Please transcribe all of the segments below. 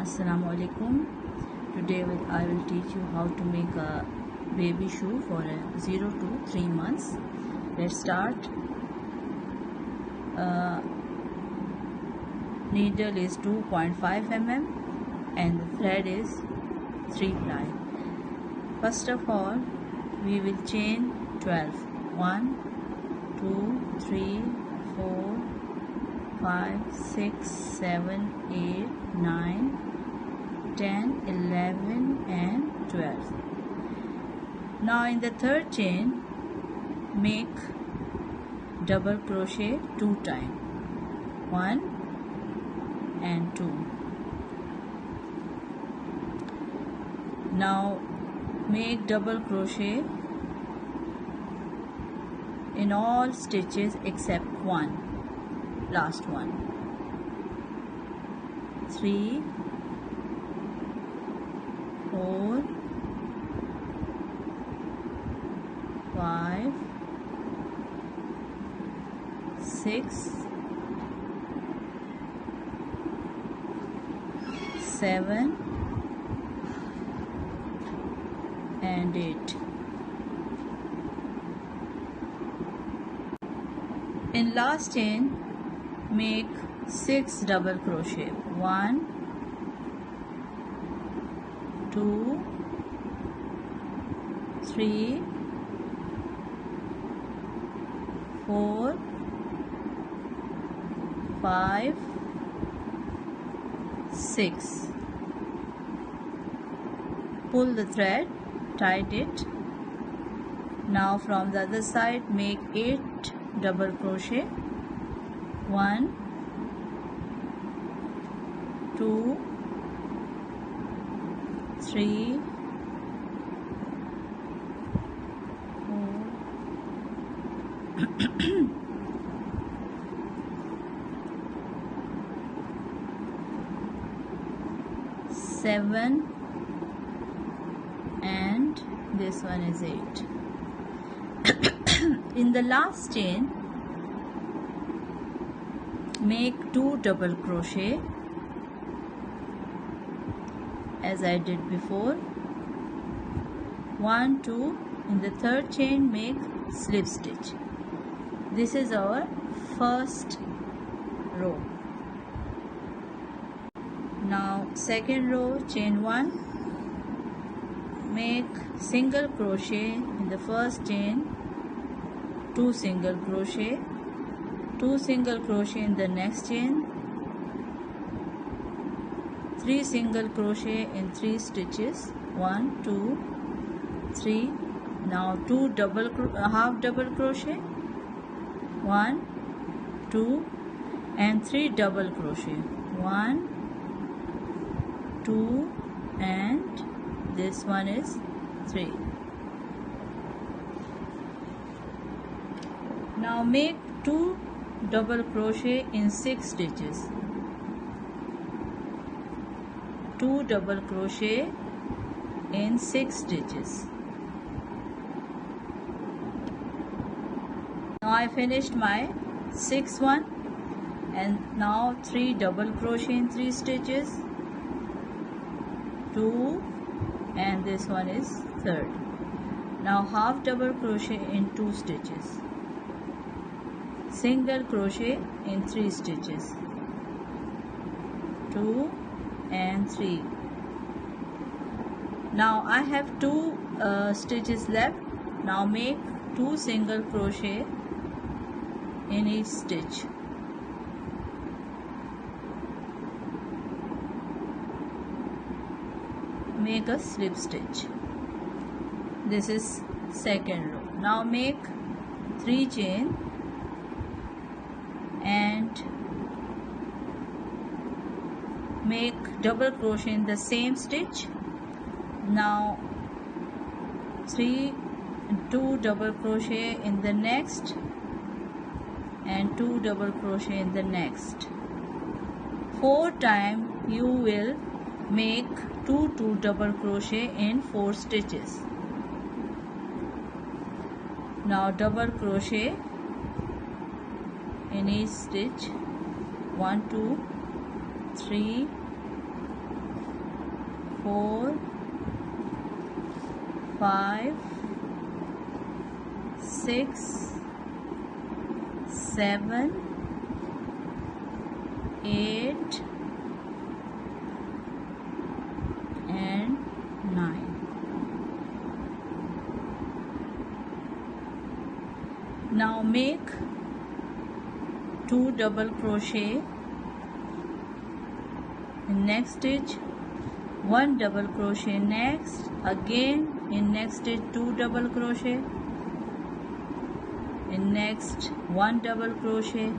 Assalamu alaikum. Today I will teach you how to make a baby shoe for 0 to 3 months. Let's start. Needle is 2.5 mm and the thread is 3 ply. First of all, we will chain 12. 1, 2, 3, 4, 5, 6, 7, 8, 9, 10, 11 and 12. Now in the third chain, make double crochet 2 times. 1 and 2. Now make double crochet in all stitches except one, last one. 3, 4, 5, 6, 7 and 8. In last chain, make 6 double crochet. 1, 2, 3, 4, 5, 6. Pull the thread, tight it. Now from the other side, make 8 double crochet. 1, 2, 3, 4, 7 and this one is 8. In the last chain, make 2 double crochet as I did before. 1, 2. In the third chain, make slip stitch. This is our first row. Now second row, chain 1, make single crochet in the first chain, 2 single crochet, 2 single crochet in the next chain, 3 single crochet in 3 stitches, 1, 2, 3. Now 2 half double crochet, 1, 2 and 3 double crochet, 1, 2 and this one is 3. Now make 2 double crochet in 6 stitches. 2 double crochet in 6 stitches. Now I finished my 6th one and now 3 double crochet in 3 stitches. 2 and this one is 3rd. Now half double crochet in 2 stitches. Single crochet in 3 stitches. 2 and 3. Now I have 2 stitches left. Now make 2 single crochet in each stitch. Make a slip stitch. This is second row. Now make 3 chain and make double crochet in the same stitch. Now 2 double crochet in the next and 2 double crochet in the next. 4 times you will make 2 double crochet in 4 stitches. Now double crochet in each stitch. 1, 2, 3, 4 5 6 7 8 and 9. Now make 2 double crochet in next stitch, 1 double crochet next, again in next stitch 2 double crochet, in next 1 double crochet.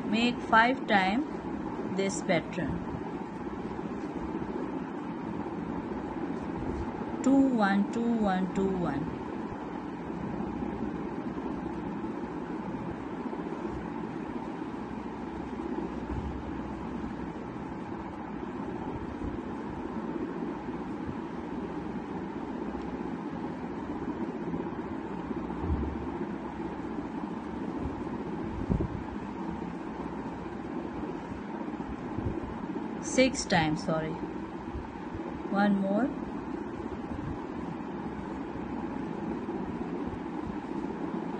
Make 5 times this pattern. 2 1 2 1 2 1. Six times, sorry. One more.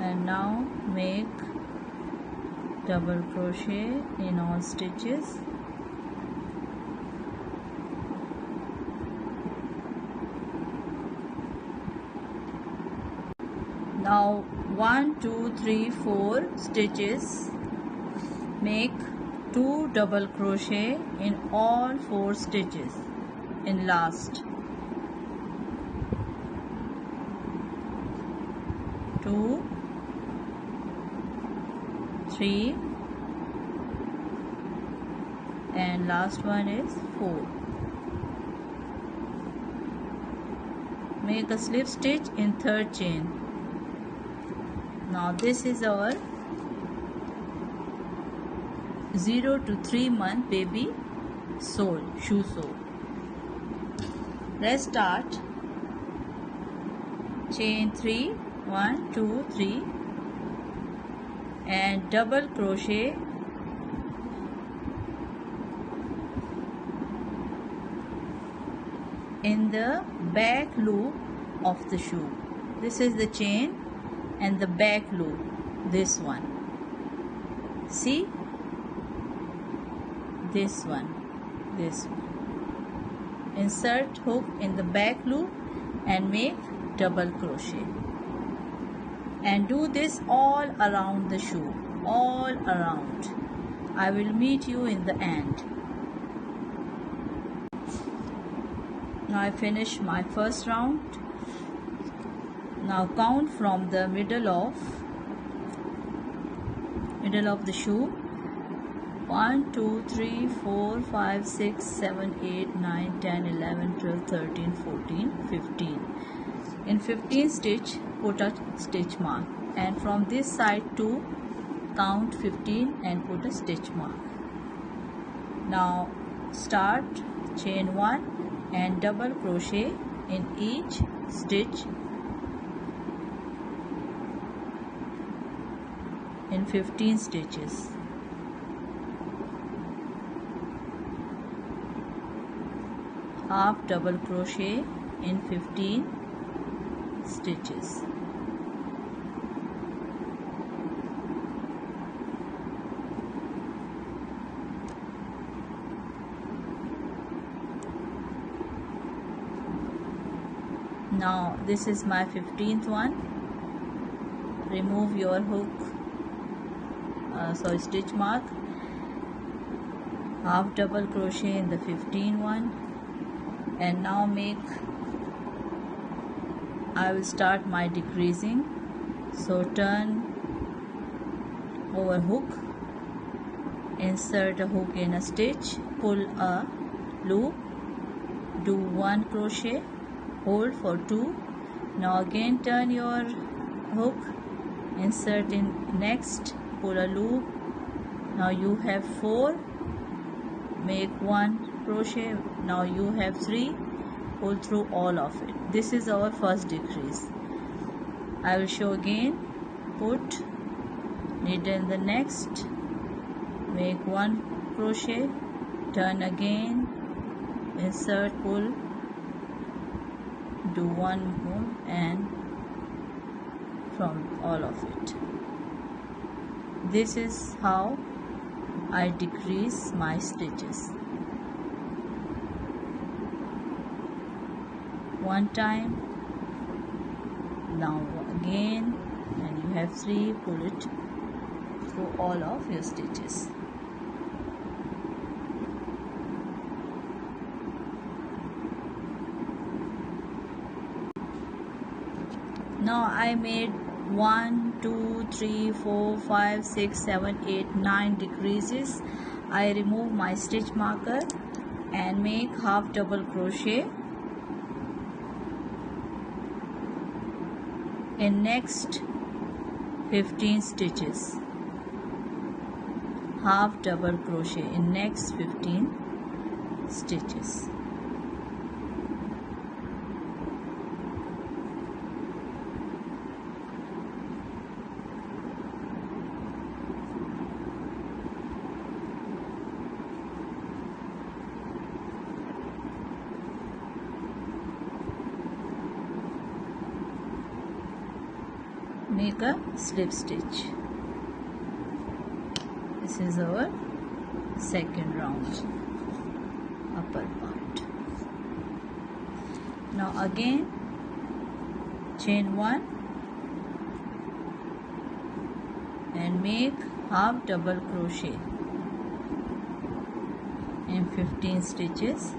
And now make double crochet in all stitches. Now 1 2 3 4 stitches. Make 2 double crochet in all 4 stitches in last. 2 3 and last one is 4. Make a slip stitch in third chain. Now this is our 0 to 3 month baby sole, shoe sole. Let's start. Chain 3, 1 2 3 and double crochet in the back loop of the shoe. This is the chain and the back loop, this one. See? This one. Insert hook in the back loop and make double crochet. And do this all around the shoe, all around. I will meet you in the end. Now I finish my first round. Now count from the middle of the shoe. 1 2 3 4 5 6 7 8 9 10 11 12 13 14 15. In 15 stitch put a stitch mark, and from this side to count 15 and put a stitch mark. Now start chain 1 and double crochet in each stitch in 15 stitches. Half double crochet in 15 stitches. Now this is my 15th one. Remove your hook, stitch mark, half double crochet in the 15 one. And now I will start my decreasing. So turn over hook, insert a hook in a stitch, pull a loop, do 1 crochet, hold for 2. Now again turn your hook, insert in next, pull a loop. Now you have 4, make 1 crochet. Now you have 3, pull through all of it. This is our first decrease. I will show again. Put needle in the next, make 1 crochet, turn again, insert, pull, do one more and from all of it. This is how I decrease my stitches. One time, now again, and you have 3, pull it through all of your stitches. Now I made 1, 2, 3, 4, 5, 6, 7, 8, 9 decreases. I remove my stitch marker and make half double crochet in next 15 stitches. Half double crochet in next 15 stitches. Make a slip stitch. This is our second round, upper part. Now again chain 1 and make half double crochet in 15 stitches.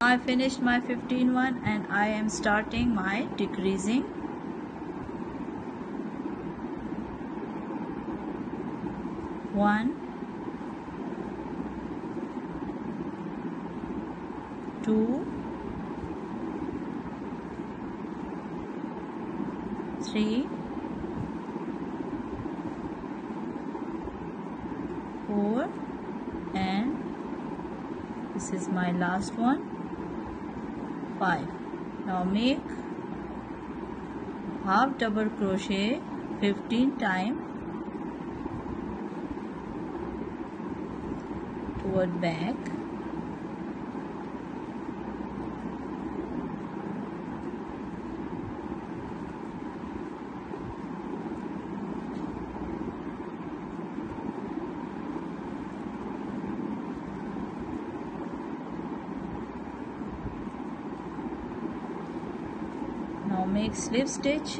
I finished my 15 one and I am starting my decreasing. 1, 2, 3, 4, and this is my last one, 5. Now make half double crochet 15 times toward back. Now make slip stitch.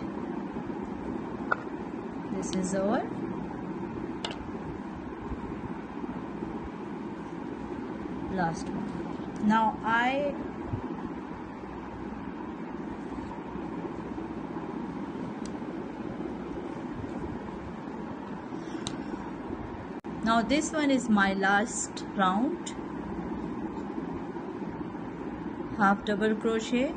This is our last one. Now this one is my last round. Half double crochet,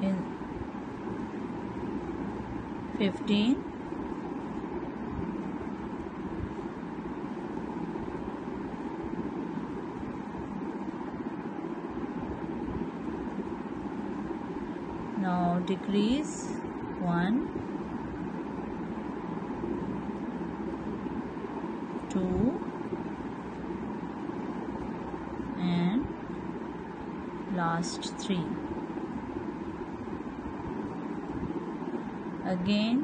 in 15, now decrease 1, 2, and last 3. Again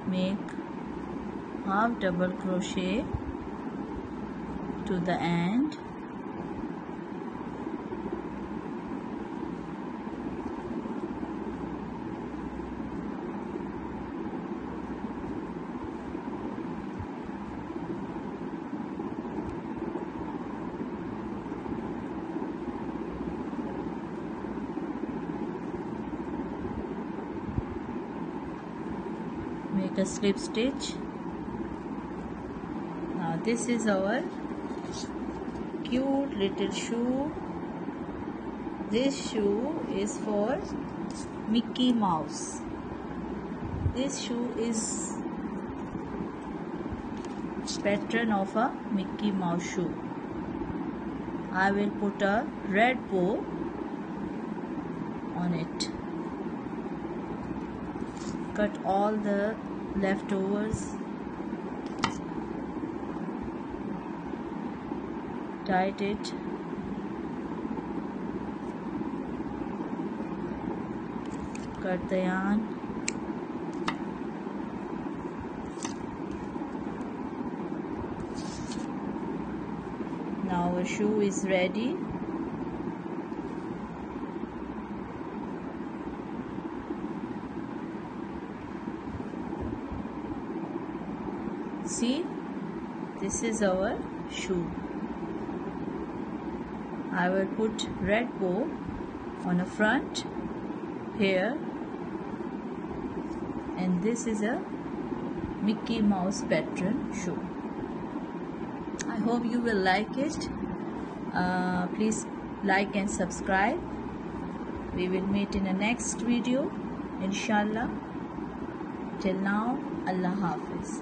make half double crochet to the end, make a slip stitch. Now this is our cute little shoe. This shoe is for Mickey Mouse. This shoe is pattern of a Mickey Mouse shoe. I will put a red bow on it. Cut all the leftovers. Tied it. Cut the yarn. Now our shoe is ready. See, this is our shoe. I will put red bow on the front here, and this is a Mickey Mouse pattern shoe. I hope you will like it. Please like and subscribe. We will meet in the next video, inshallah. Till now, Allah Hafiz.